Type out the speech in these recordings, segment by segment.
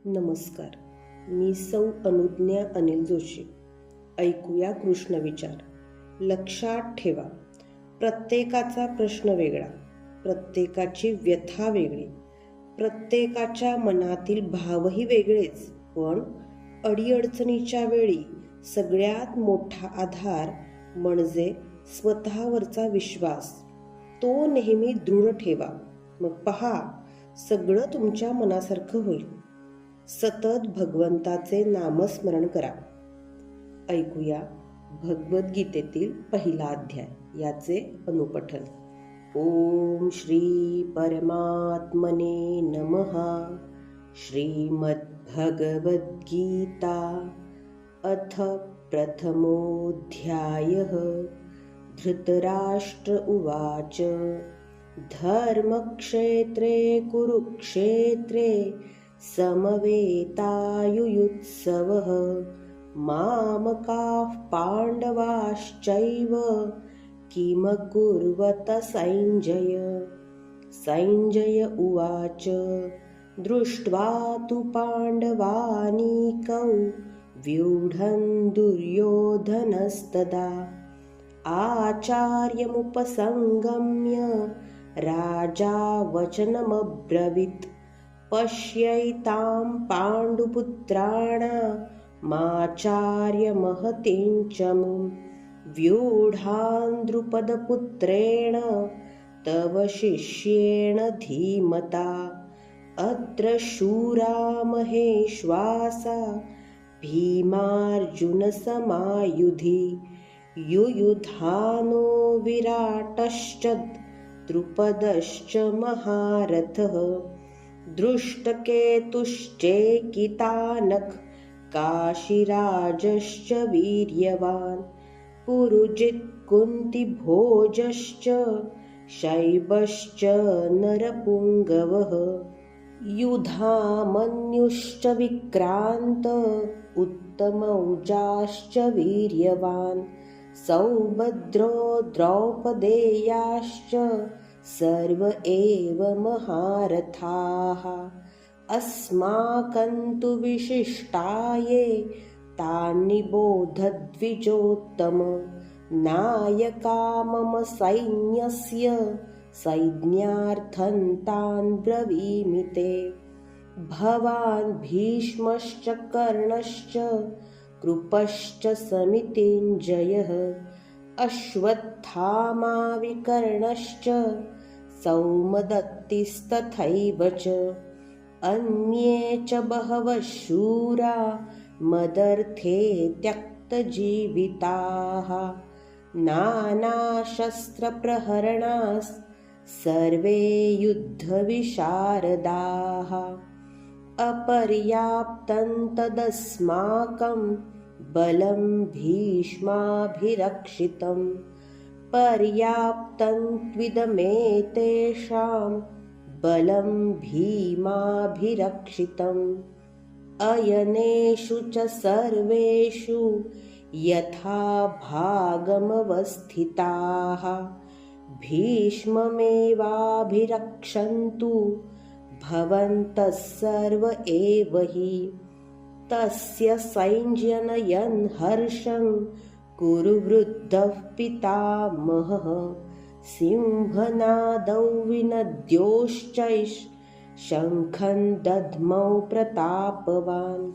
नमस्कार. मी सौ अनुज्ञा अनिल जोशी. ऐकूया कृष्ण विचार. लक्षात ठेवा, प्रत्येकाचा प्रश्न वेगळा, प्रत्येकाची व्यथा वेगळी, प्रत्येकाच्या मनातील भावही वेगळेच. पण अडीअडचणीच्या वेळी सगळ्यात मोठा आधार म्हणजे स्वतःवरचा विश्वास. तो नेहमी दृढ ठेवा. मग पहा, सगळं तुमच्या मनासारखं होईल. सतत भगवंताचे नामस्मरण करा. ऐकूया भगवद्गीतेतील पहिला अध्याय, याचे अनुपठन. ओम श्री परमात्मने नमः. श्रीमद्भगवद्गीता अथ प्रथमोऽध्यायः. धृतराष्ट्र उवाच. धर्मक्षेत्रे कुरुक्षेत्रे समवेतायुयुत्सवः. मामकाः पाण्डवाश्चैव किमकुर्वत सञ्जय. सञ्जय उवाच. दृष्ट्वा तु पाण्डवानीकौ व्यूढं दुर्योधनस्तदा आचार्यमुपसंगम्य राजा वचनमब्रवीत्. पश्यैतां पाण्डुपुत्राणामाचार्यमहतीं च मुं व्यूढां द्रुपदपुत्रेण तव शिष्येण धीमता. अत्र शूरा महेश्वासा भीमार्जुनसमायुधि. युयुधानो विराटश्च द्रुपदश्च महारथः. दृष्टकेतुश्चेकितानख काशीराजश्च वीर्यवान्. पुरुजित् कुन्तिभोजश्च शैबश्च नरपुङ्गवः. युधामन्युश्च विक्रान्त उत्तमौजाश्च वीर्यवान्. सौभद्रो द्रौपदेयाश्च सर्व एव महारथाः. अस्माकं तु विशिष्टाये तान्निबोधद्विजोत्तम. नायका मम सैन्यस्य संज्ञार्थं तान् ब्रवीमि ते. भवान् भीष्मश्च कर्णश्च कृपश्च समितिञ्जयः. अश्वत्थामा विकर्णश्च सौमदत्तिस्तथैव च. अन्ये च बहवः शूरा मदर्थे त्यक्तजीविताः. नानाशस्त्रप्रहरणाः सर्वे युद्धविशारदाः. अपर्याप्तं तदस्माकं बलं भीष्माभिरक्षितं. पर्याप्तं त्विदमेतेषां बलं भीमाभिरक्षितम्. अयनेषु च सर्वेषु यथा भागमवस्थिताः. भीष्ममेवाभिरक्षन्तु भवन्तः सर्व एव हि. तस्य सञ्जनयन् हर्षं कुरु वृद्धः पितामहः. सिंहनादौ विनद्योश्चैष शङ्खं दद्मौ प्रतापवान्.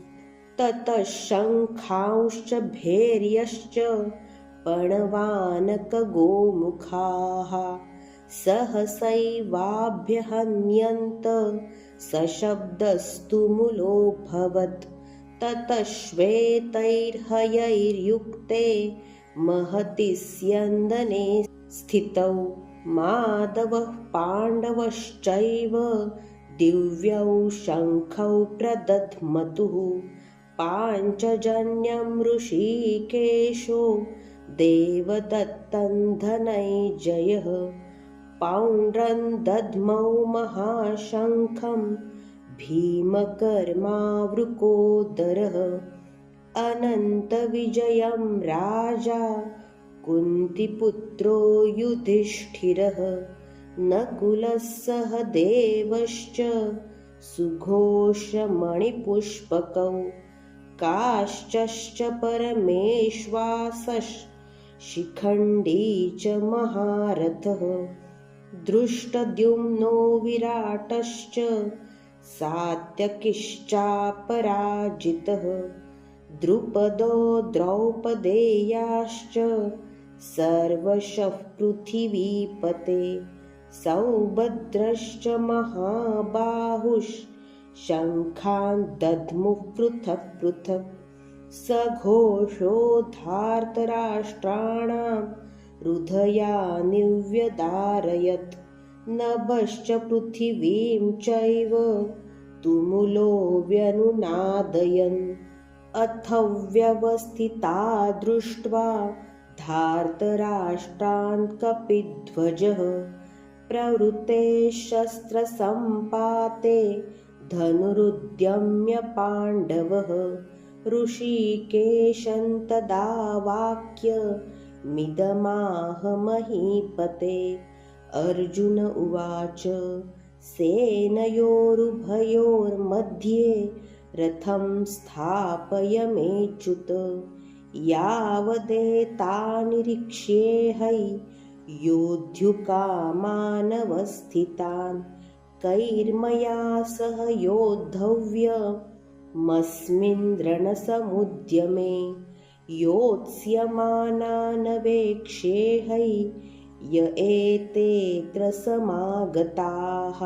ततः शङ्खांश्च भैर्यश्च पणवानकगोमुखाः. सहसैवाभ्यहन्यन्त सशब्दस्तु मुलोऽभवत्. ततः श्वेतैर्हयैर्युक्ते महति स्यन्दने स्थितौ. माधवः पाण्डवश्चैव दिव्यौ शङ्खौ प्रदध्मतुः. पाञ्चजन्यं ऋषिकेशो देवदत्तं धनञ्जयः. पौण्ड्रं दध्मौ महाशङ्खं भीमकर्मावृकोदरः. अनन्तविजयं राजा कुन्तिपुत्रो युधिष्ठिरः. नकुलः सहदेवश्च सुघोषमणिपुष्पकौ काश्चश्च परमेश्वासशिखण्डी च महारथः दृष्टद्युम्नो विराटश्च सात्यकिश्चापराजितः द्रुपदो द्रौपदेयाश्च सर्वशः पृथिवीपते सौभद्रश्च महाबाहुश्शङ्खान् दद्मुः पृथक् पृथक् सघोषोद्धार्तराष्ट्राणां हृदया निव्यदारयत् नभश्च पृथिवीं चैव तुमुलो व्यनुनादयन् अथ व्यवस्थिता दृष्ट्वा धार्तराष्ट्रान् कपिध्वजः प्रवृत्ते शस्त्रसम्पाते धनुरुद्यम्य पाण्डवः ऋषिकेशं तदा वाक्यमिदमाह महीपते अर्जुन उवाच सेनयोरुभयोर्मध्ये रथं स्थापय मेच्युत यावदेतान्निरीक्ष्येऽहै योद्धुकामानवस्थितान् कैर्मया सह योद्धव्यमस्मिन् रणसमुद्यमे योत्स्यमानानवेक्ष्येऽहै य एतेऽत्र समागताः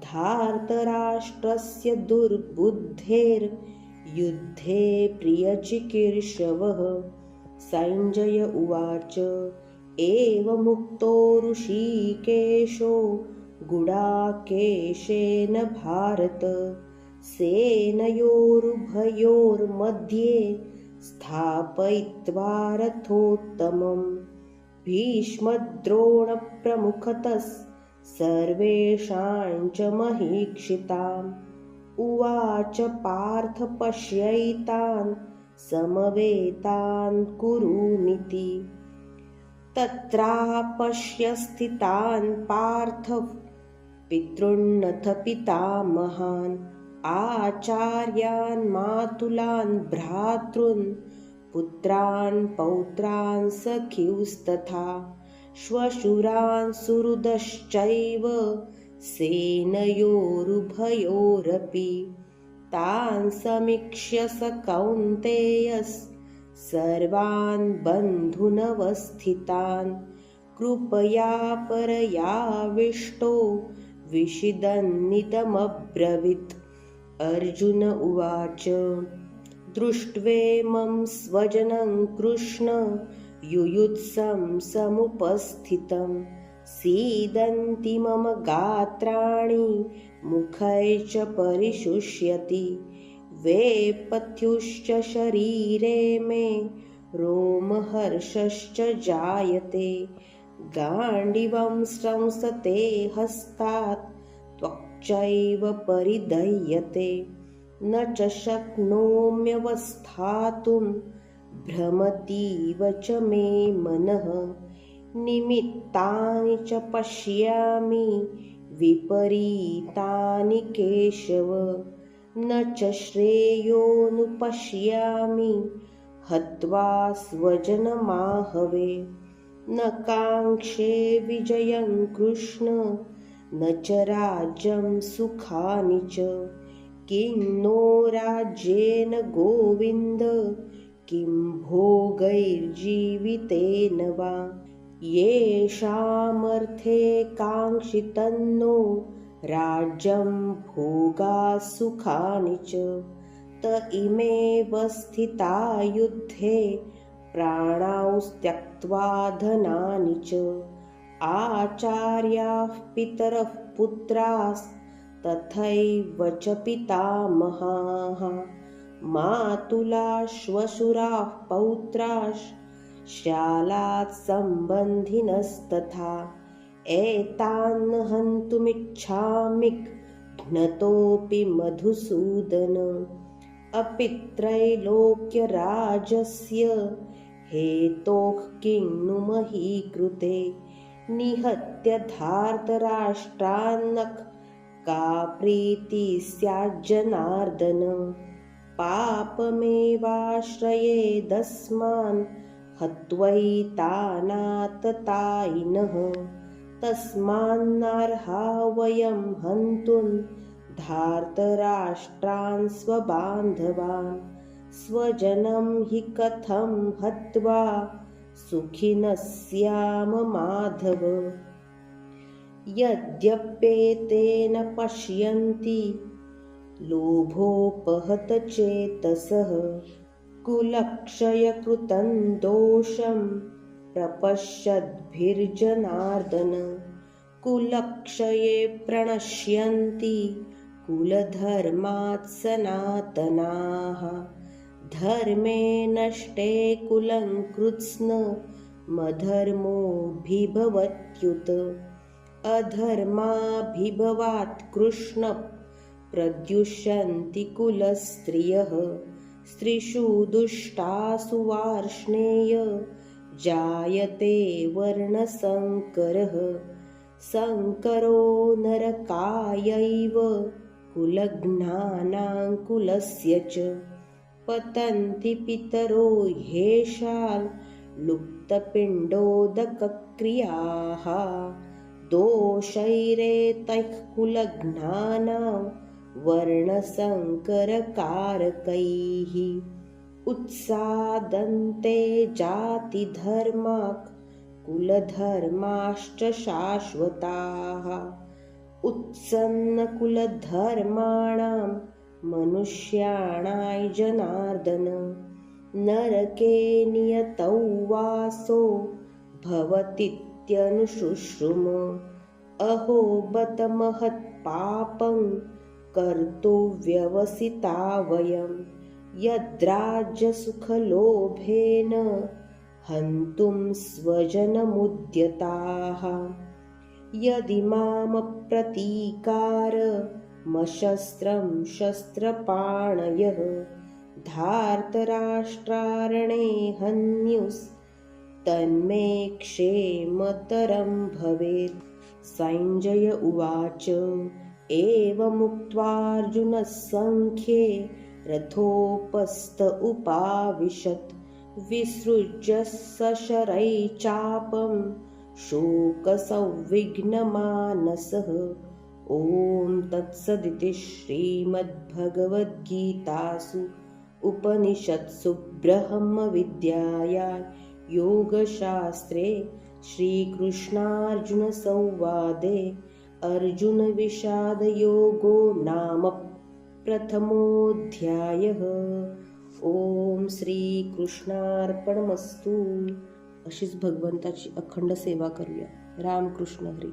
धार्तराष्ट्रस्य दुर्बुद्धेर्युद्धे प्रियचिकीर्षवः सञ्जय उवाच एवमुक्तो ऋषिकेशो गुडाकेशेन भारत सेनयोरुभयोर्मध्ये स्थापयित्वा रथोत्तमम् भीष्मद्रोणप्रमुखतः सर्वेषां च महीक्षिताम् उवाच पार्थ पश्यैतान् समवेतान् कुरूनिति तत्रापश्य स्थितान् पार्थः पितॄन्नथ पितामहान् आचार्यान् मातुलान् भ्रातॄन् पुत्रान् पौत्रान् सखिंस्तथा श्वशुरान् सुहृदश्चैव सेनयोरुभयोरपि तान् समीक्ष्य स कौन्तेयः सर्वान् बन्धूनवस्थितान् कृपया परयाविष्टो विषिदन्निदमब्रवीत् अर्जुन उवाच दृष्ट्वेमं स्वजनं कृष्ण युयुत्सं समुपस्थितं सीदन्ति मम गात्राणि मुखै च परिशुष्यति वेपथ्युश्च शरीरे मे रोमहर्षश्च जायते गाण्डीवं स्रंसते हस्तात् त्वक्चैव परिदह्यते न च शक्नोम्यवस्थातुं भ्रमतीव च मे मनः निमित्तानि च पश्यामि विपरीतानि केशव न च श्रेयोनुपश्यामि हत्वा स्वजनमाहवे न काङ्क्षे विजयं कृष्ण न च राज्यं सुखानि च किं नो राज्येन गोविन्द किं भोगैर्जीवितेन वा येषामर्थे काङ्क्षितन्नो राज्यं भोगाः सुखानि च त इमेव स्थिता युद्धे प्राणां त्यक्त्वा धनानि च आचार्याः पितरः पुत्रास्तथैव च पितामहाः मातुलाः श्वशुराः पौत्राश्शालात् सम्बन्धिनस्तथा एतान् हन्तुमिच्छामि घ्नतोऽपि मधुसूदन अपि त्रैलोक्यराजस्य हेतोः किं नु मही कृते निहत्य धार्तराष्ट्रान्नः का प्रीति स्याज्जनार्दन पापमेवाश्रयेदस्मान् हत्वैतानाततायिनः तस्मान्नार्हा वयं हन्तुं धार्तराष्ट्रान् स्वबान्धवान् स्वजनं हि कथं हत्वा सुखिनः स्याम माधव। यद्यप्येतेन पश्यन्ति लोभोपहतचेतसः कुलक्षयकृतं दोषं प्रपश्यद्भिर्जनार्दन कुलक्षये प्रणश्यन्ति कुलधर्मात् सनातनाः धर्मे नष्टे कुलं कृत्स्नमधर्मोऽभिभवत्युत अधर्माभिभवात् कृष्ण प्रद्युषन्ति कुलस्त्रियः स्त्रीषु दुष्टासु वार्ष्णेय जायते वर्णसङ्करः सङ्करो नरकायैव कुलघ्नानां कुलस्य च पतन्ति पितरो ह्येषां लुप्तपिण्डोदकक्रियाः दोषैरेतैः कुलघ्नानां वर्णसङ्करकारकैः उत्सादन्ते जातिधर्माक् कुलधर्माश्च शाश्वताः उत्सन्नकुलधर्माणां मनुष्याणां जनार्दन नरके नियतौ वासो भवतीत्यनुशुश्रुम अहो बत महत्पापं कर्तुव्यवसिता वयं यद्राज्यसुखलोभेन हन्तुं स्वजनमुद्यताः यदिमामप्रतीकारमशस्त्रं शस्त्रपाणयः धार्तराष्ट्रारणे हन्युस्तन्मे क्षेमतरं भवेत्। सञ्जय उवाच एवमुक्त्वार्जुनः सङ्ख्ये रथोपस्थ उपाविशत् विसृज्य सशरैः चापं शोकसंविघ्नमानसः। ॐ तत्सदिति श्रीमद्भगवद्गीतासु उपनिषत्सु ब्रह्मविद्यायां योगशास्त्रे श्रीकृष्णार्जुनसंवादे अर्जुनविषादयोगो नाम प्रथमोऽध्यायः। ओम श्रीकृष्णार्पणमस्तु। अशीच भगवंताची अखंड सेवा करूया। रामकृष्ण हरी।